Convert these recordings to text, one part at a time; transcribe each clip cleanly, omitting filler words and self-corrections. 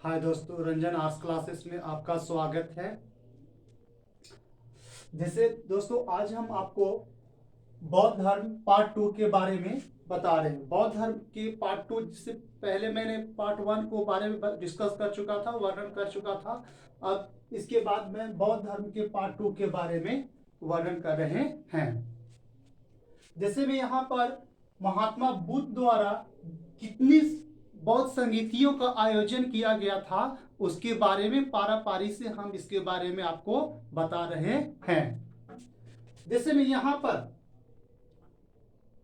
हाय दोस्तों, Ranjan arts classes में आपका स्वागत है। जैसे दोस्तों, आज हम आपको बौद्ध धर्म पार्ट 2 के बारे में बता रहे हैं। बौद्ध धर्म के पार्ट 2 से पहले मैंने पार्ट 1 को बारे में डिस्कस कर चुका था, वर्णन कर चुका था। अब इसके बाद मैं बौद्ध धर्म के पार्ट 2 के बारे में वर्णन कर रहे हैं। जैसे मैं यहाँ पर महात्मा बुद्ध द्वारा कितनी बौद्ध संगीतियों का आयोजन किया गया था उसके बारे में पारा पारी से हम इसके बारे में आपको बता रहे हैं। जैसे मैं यहाँ पर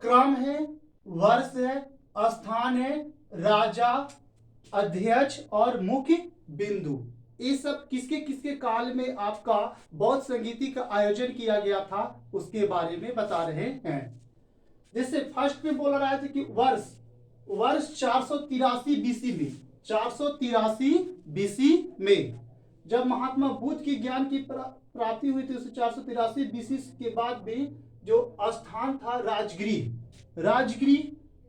क्रम है, वर्ष है, स्थान है, राजा, अध्यक्ष और मुख्य बिंदु, ये सब किसके किसके काल में आपका बौद्ध संगीति का आयोजन किया गया था उसके बारे में बता रहे हैं। जैसे फर्स्ट में बोला रहा था कि वर्ष 483 बीसी में, 483 बीसी में जब महात्मा बुद्ध की ज्ञान की प्राप्ति हुई थी, उसे 483 बीसी के बाद में जो स्थान था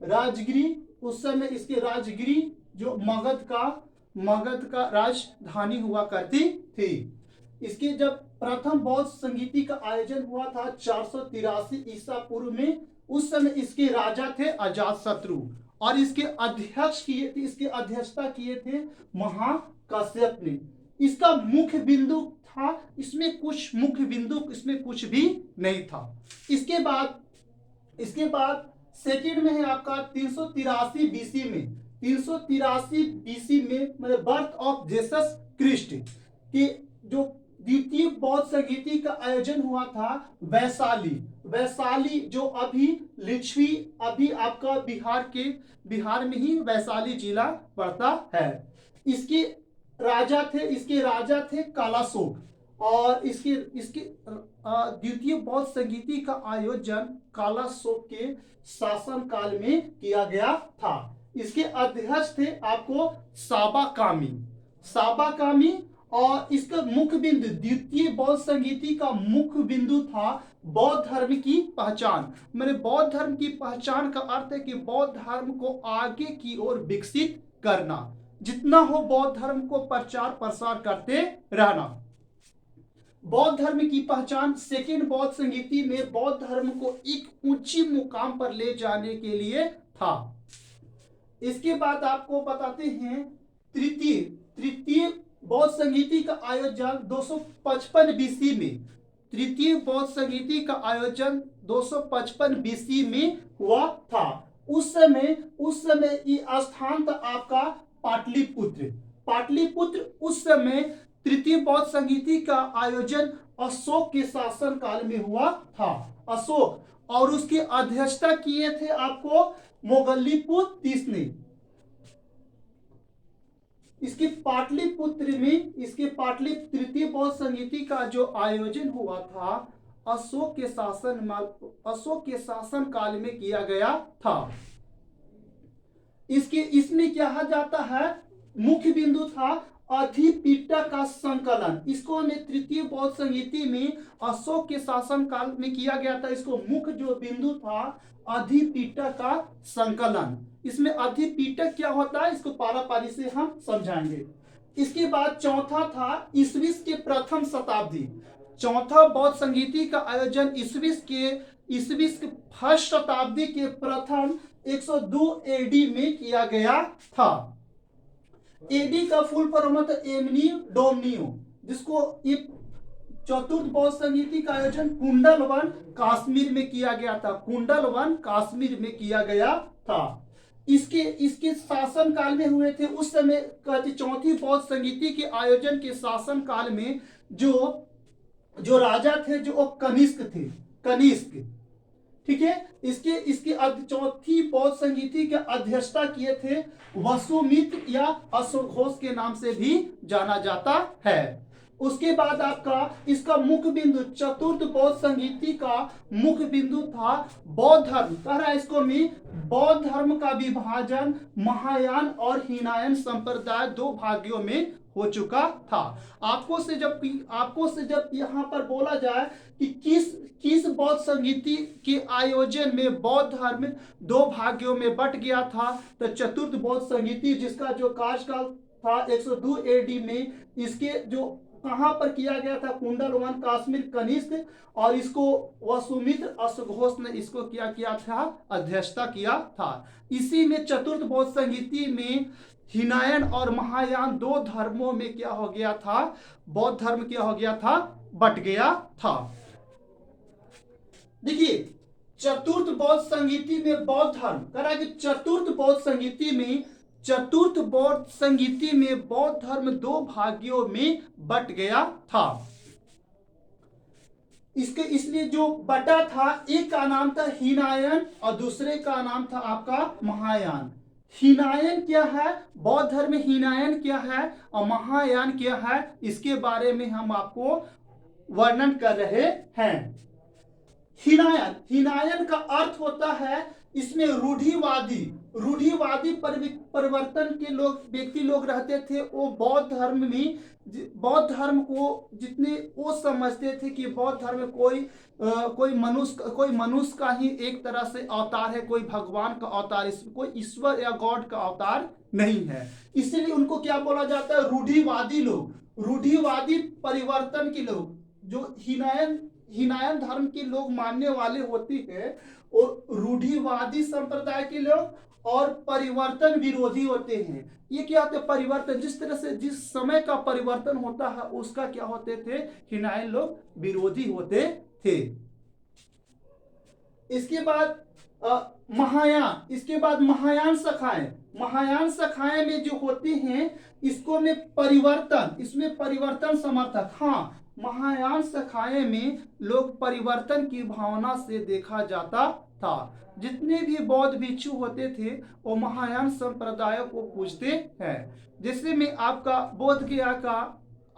राजगिरी, उस समय इसके राजगिरी जो मगध का राजधानी हुआ करती थी। इसके जब प्रथम बौद्ध संगीति का आयोजन हुआ था 483 ईसा पूर्व में, उस समय इसके राजा थे अजातशत्रु और इसके अध्यक्षता किए थे महाकाश्यप ने। इसका मुख्य बिंदु था, इसमें कुछ भी नहीं था। इसके बाद सेकंड में है आपका 383 बीसी में, 383 बीसी में मतलब बर्थ ऑफ जीसस क्रिस्ट की जो द्वितीय बौद्ध संगीति का आयोजन हुआ था वैशाली जो अभी लिच्छवी अभी आपका बिहार में ही वैशाली जिला पड़ता है। इसके राजा थे कालाशोक और इसके द्वितीय बौद्ध संगीति का आयोजन कालाशोक के शासन काल में किया गया था। इसके अध्यक्ष थे आपको साबा कामी और इसका मुख्य बिंदु द्वितीय बौद्ध संगीति का मुख्य बिंदु था बौद्ध धर्म की पहचान। मैंने बौद्ध धर्म की पहचान का अर्थ है कि बौद्ध धर्म को आगे की ओर विकसित करना, जितना हो बौद्ध धर्म को प्रचार प्रसार करते रहना। बौद्ध धर्म की पहचान सेकेंड बौद्ध संगीति में बौद्ध धर्म को एक ऊंची मुकाम पर ले जाने के लिए था। इसके बाद आपको बताते हैं तृतीय बौद्ध संगीति का आयोजन 255 बीसी में, तृतीय बौद्ध संगीति का आयोजन 255 बीसी में हुआ था। उस समय ये स्थान था आपका पाटलिपुत्र। उस समय तृतीय बौद्ध संगीति का आयोजन अशोक के शासन काल में हुआ था। अशोक और उसकी अध्यक्षता किए थे आपको मोगल्लीपुत्र ने। इसके पाटलिपुत्र तृतीय बौद्ध संगीति का जो आयोजन हुआ था अशोक के शासन काल में किया गया था। इसमें कहा जाता है मुख्य बिंदु था अधिपिटक का संकलन। इसको हमें तृतीय बौद्ध संगीति में अशोक के शासन काल में किया गया था। इसको मुख्य जो बिंदु था अधिपिटक का संकलन। इसमें अधिपिटक क्या होता है इसको पारापारी से हम समझाएंगे। इसके बाद चौथा था ईसवी के प्रथम शताब्दी। चौथा बौद्ध संगीति का आयोजन ईसवी के फर्स्ट शताब्दी के प्रथम 102 एडी में किया गया था। एडी का फुल फॉर्म होता है एमनी डोमनियो, जिसको ये चतुर्थ बौद्ध संगीति का आयोजन कुंडलवन कश्मीर में किया गया था। इसके शासन काल में हुए थे। उस समय कहते चौथी बौद्ध संगीति के आयोजन के शासन काल में जो राजा थे जो कनिष्क, ठीक है। इसके चौथी बौद्ध संगीति के अध्यक्षता किए थे वसुमित्र या अश्वघोष के नाम से भी जाना जाता है। उसके बाद आपका इसका मुख्य बिंदु चतुर्थ बौद्ध संगीति का मुख्य बिंदु था बौद्ध धर्म। कह रहा है इसको में बौद्ध धर्म का विभाजन महायान और हीनयान संप्रदाय दो भागों में हो चुका था। आपको से जब यहाँ पर बोला जाए कि किस बौद्ध संगीति के आयोजन में बौद्ध धर्म दो भागों में बट गया था, तो चतुर्थ बौद्ध संगीति जिसका जो कार्यकाल था 102 एडी में। इसके जो कहां पर किया गया था, कुंडलवन काश्मीर कनिष्क, और इसको वसुमित्र अश्वघोष ने इसको क्या किया था, अध्यक्षता किया था। इसी में चतुर्थ बौद्ध संहिता में हीनयान और महायान दो धर्मों में क्या हो गया था, बौद्ध धर्म क्या हो गया था, बट गया था। देखिए चतुर्थ बौद्ध संहिता में बौद्ध धर्म करा कि चतुर्थ बौद्ध संहिता में बौद्ध धर्म दो भाग्यों में बट गया था। इसके इसलिए जो बटा था, एक का नाम था हीनयान और दूसरे का नाम था आपका महायान। हीनयान क्या है, बौद्ध धर्म में हीनयान क्या है और महायान क्या है, इसके बारे में हम आपको वर्णन कर रहे हैं। हीनयान का अर्थ होता है, इसमें रूढ़िवादी परिवर्तन के व्यक्ति लोग रहते थे। वो बौद्ध धर्म को जितने वो समझते थे कि बौद्ध धर्म में कोई मनुष्य का ही एक तरह से अवतार है, कोई भगवान का अवतार, कोई ईश्वर या गॉड का अवतार नहीं है। इसलिए उनको क्या बोला जाता है, रूढ़िवादी परिवर्तन के लोग। जो हीनयान धर्म के लोग मानने वाले होते हैं और रूढ़िवादी संप्रदाय के लोग और परिवर्तन विरोधी होते हैं। ये क्या होते हैं, परिवर्तन, जिस तरह से जिस समय का परिवर्तन होता है उसका क्या होते थे, हीनयान लोग विरोधी होते थे। इसके बाद महायान शाखाएं में जो होती हैं, इसमें परिवर्तन समर्थक। हाँ, महायान शाखाएं में लोग परिवर्तन की भावना से देखा जाता था। जितने भी बौद्ध भिक्षु होते थे वो महायान संप्रदाय को पूजते हैं। जैसे में आपका बोध गया का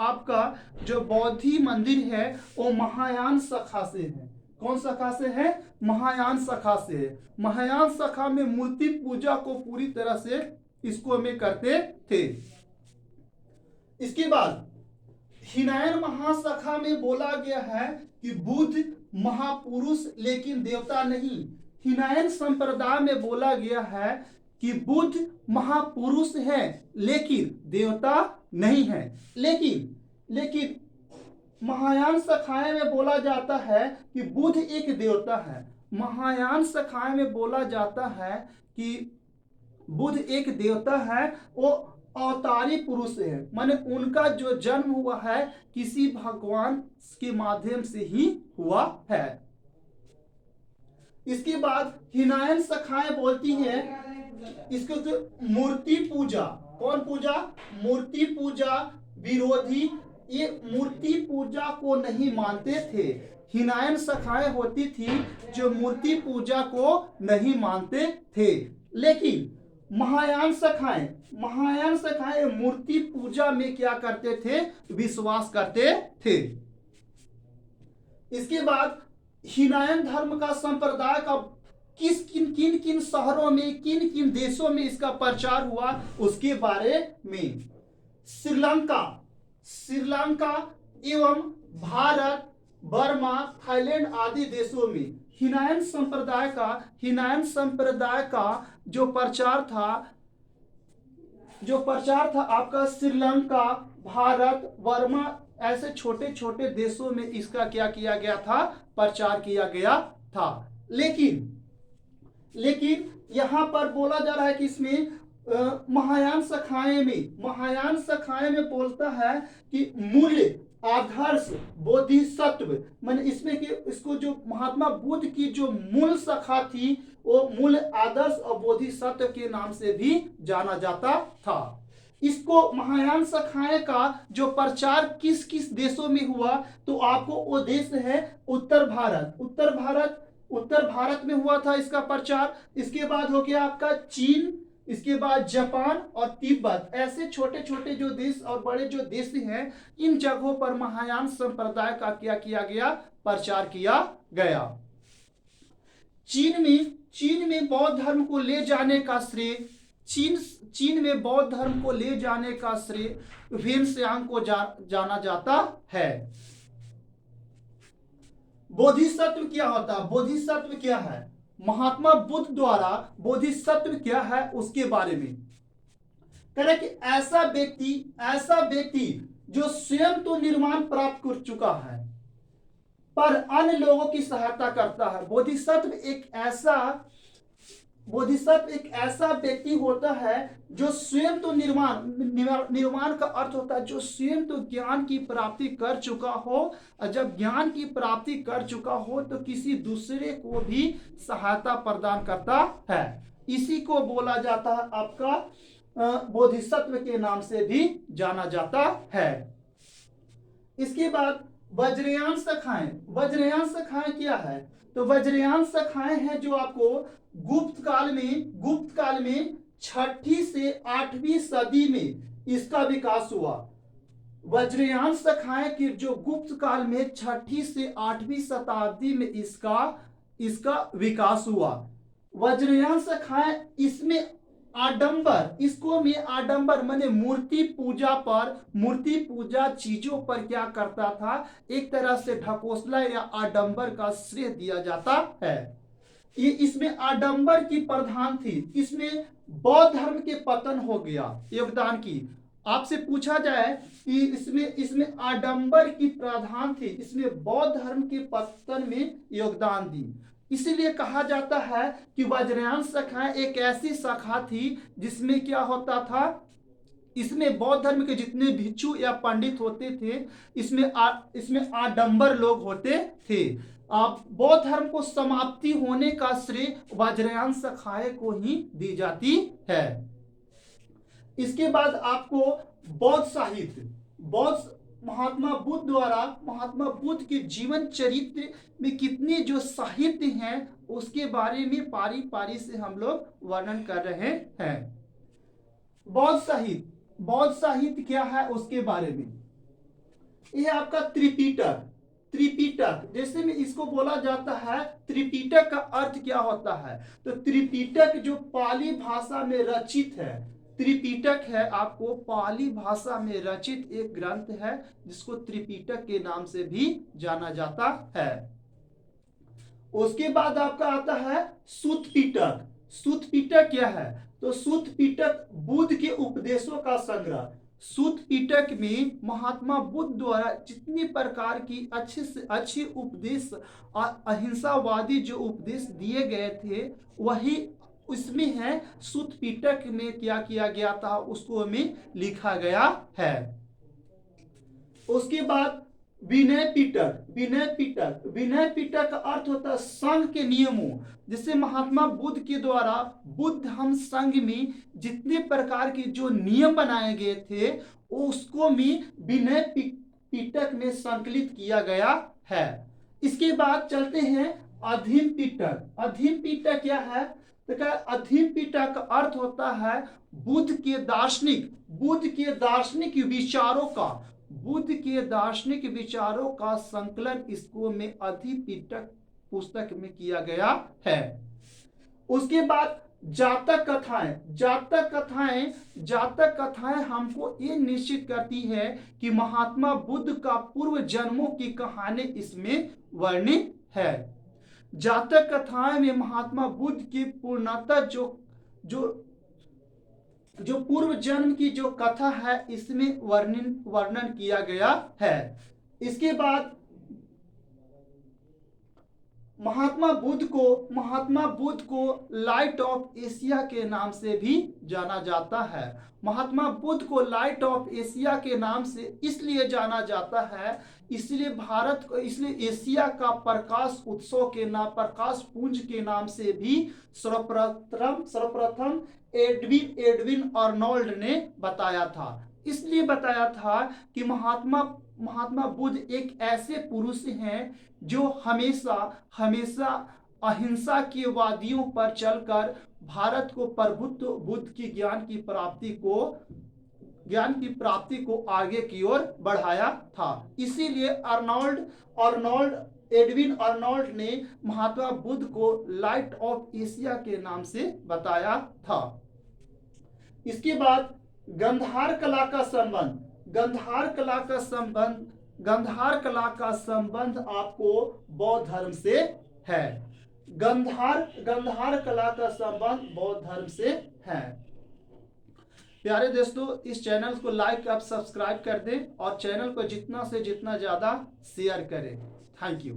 आपका जो बौद्धि मंदिर है वो महायान शाखा से है। कौन शाखा से है, महायान शाखा से है। महायान शाखा में मूर्ति पूजा को पूरी तरह से इसको में करते थे। इसके बाद हीनयान महाशाखा में बोला गया है कि बुद्ध महापुरुष लेकिन देवता नहीं। हीनयान संप्रदाय में बोला गया है कि बुद्ध महापुरुष है लेकिन देवता नहीं है। लेकिन महायान शाखाएं में बोला जाता है कि बुद्ध एक देवता है। महायान शाखाएं में बोला जाता है कि बुद्ध एक देवता है, वो अवतारी पुरुष है, माने उनका जो जन्म हुआ है किसी भगवान के माध्यम से ही हुआ है। इसके बाद हीनयान शाखाएं बोलती हैं इसको जो मूर्ति पूजा, कौन पूजा, मूर्ति पूजा विरोधी, ये मूर्ति पूजा को नहीं मानते थे। हीनयान शाखाएं होती थी जो मूर्ति पूजा को नहीं मानते थे। लेकिन महायान शाखाएं मूर्ति पूजा में क्या करते थे, विश्वास करते थे। इसके बाद हीनयान धर्म का संप्रदाय का किन शहरों में, किन देशों में इसका प्रचार हुआ उसके बारे में। श्रीलंका एवं भारत, बर्मा, थाईलैंड आदि देशों में हीनयान संप्रदाय का जो प्रचार था आपका श्रीलंका, भारत, बर्मा ऐसे छोटे छोटे देशों में इसका क्या किया गया था, प्रचार किया गया था। लेकिन यहाँ पर बोला जा रहा है कि इसमें महायान शाखाएं में बोलता है कि मूल्य आदर्श बोधिसत्व, माने इसमें कि इसको जो महात्मा बुद्ध की जो मूल शाखा थी वो मूल आदर्श और बोधिसत्व के नाम से भी जाना जाता था। इसको महायान शाखाएं का जो प्रचार किस किस देशों में हुआ, तो आपको वो देश है उत्तर भारत में हुआ था इसका प्रचार। इसके बाद हो गया आपका चीन, इसके बाद जापान और तिब्बत, ऐसे छोटे छोटे जो देश और बड़े जो देश हैं, इन जगहों पर महायान संप्रदाय का क्या किया गया, प्रचार किया गया। चीन में बौद्ध धर्म को ले जाने का श्रेय चीन में बौद्ध धर्म को ले जाने का श्रेय वेनसियांग को जाना जाता है। बोधिसत्व क्या होता है, बोधिसत्व क्या है, महात्मा बुद्ध द्वारा बोधिसत्व क्या है उसके बारे में। कह रहे कि ऐसा व्यक्ति जो स्वयं तो निर्माण प्राप्त कर चुका है पर अन्य लोगों की सहायता करता है। बोधिसत्व एक ऐसा व्यक्ति होता है जो स्वयं तो निर्माण का अर्थ होता है जो स्वयं तो ज्ञान की प्राप्ति कर चुका हो, और जब ज्ञान की प्राप्ति कर चुका हो तो किसी दूसरे को भी सहायता प्रदान करता है। इसी को बोला जाता है आपका बोधिसत्व के नाम से भी जाना जाता है। इसके बाद वज्रयान शाखाएं क्या है? तो वज्रयान शाखाएं हैं जो आपको गुप्त काल में 6ठी से 8वीं सदी में इसका विकास हुआ। वज्रयान शाखाएं की जो गुप्त काल में 6ठी से 8वीं शताब्दी में इसका विकास हुआ। वज्रयान शाखाएं इसमें आडंबर माने मूर्ति पूजा चीजों पर क्या करता था, एक तरह से ढकोसला या आडंबर का श्रेय दिया जाता है। ये इसमें आडंबर की प्रधान थी। इसमें बौद्ध धर्म के पतन हो गया योगदान की। आपसे पूछा जाए कि इसमें आडंबर की प्रधान थी, इसमें बौद्ध धर्म के पतन में योगदान दी। इसीलिए कहा जाता है कि वज्रयान शाखाएं एक ऐसी शाखा थी जिसमें क्या होता था, इसमें बौद्ध धर्म के जितने भिक्षु या पंडित होते थे इसमें आडंबर लोग होते थे। बौद्ध धर्म को समाप्ति होने का श्रेय वज्रयान शाखाएं को ही दी जाती है। इसके बाद आपको बौद्ध महात्मा बुद्ध के जीवन चरित्र में कितने जो साहित्य हैं उसके बारे में पारी पारी से हम लोग वर्णन कर रहे हैं। बौद्ध साहित्य क्या है उसके बारे में, यह आपका त्रिपिटक जैसे में इसको बोला जाता है। त्रिपिटक का अर्थ क्या होता है? तो त्रिपिटक जो पाली भाषा में रचित है, त्रिपिटक है आपको पाली भाषा में रचित एक ग्रंथ है जिसको त्रिपिटक के नाम से भी जाना जाता है। उसके बाद आपका आता है सूत पिटक क्या है? तो सूत पिटक बुद्ध के उपदेशों का संग्रह। सूत पिटक में महात्मा बुद्ध द्वारा जितनी प्रकार की अच्छे से अच्छे उपदेश, अहिंसावादी जो उपदेश दिए गए थे वही उसमें है। सूत पिटक में क्या किया गया था उसको में लिखा गया है। उसके बाद विनय पिटक का अर्थ होता है संघ के नियमों। जैसे महात्मा बुद्ध के द्वारा बुद्ध हम संघ में जितने प्रकार के जो नियम बनाए गए थे उसको में विनय पिटक में संकलित किया गया है। इसके बाद चलते हैं अधीन पिटक क्या है? तो अधीन पिटक का अर्थ होता है बुद्ध के दार्शनिक विचारों का संकलन इसको में अधिपिटक पुस्तक में किया गया है। उसके बाद जातक कथाएं हमको ये निश्चित करती है कि महात्मा बुद्ध का पूर्व जन्मों की कहानी इसमें वर्णित है। जातक कथाएं में महात्मा बुद्ध की पूर्णतः जो पूर्व जन्म की जो कथा है इसमें वर्णन किया गया है। इसके बाद महात्मा बुद्ध को लाइट ऑफ एशिया के नाम से भी जाना जाता है। महात्मा बुद्ध को लाइट ऑफ एशिया के नाम से इसलिए जाना जाता है, इसलिए एशिया का प्रकाश उत्सव के नाम, प्रकाश पुंज के नाम से भी सर्वप्रथम एडविन आर्नोल्ड ने बताया था। इसलिए बताया था कि महात्मा बुद्ध एक ऐसे पुरुष हैं जो हमेशा अहिंसा के वादियों पर चलकर भारत को प्रबुद्ध बुद्ध की ज्ञान की प्राप्ति को आगे की ओर बढ़ाया था। इसीलिए एडविन आर्नोल्ड ने महात्मा बुद्ध को लाइट ऑफ एशिया के नाम से बताया था। इसके बाद गंधार कला का संबंध आपको बौद्ध धर्म से है। गंधार कला का संबंध बौद्ध धर्म से है। प्यारे दोस्तों, इस चैनल को लाइक आप सब्सक्राइब कर दें और चैनल को जितना से जितना ज़्यादा शेयर करें। Thank you.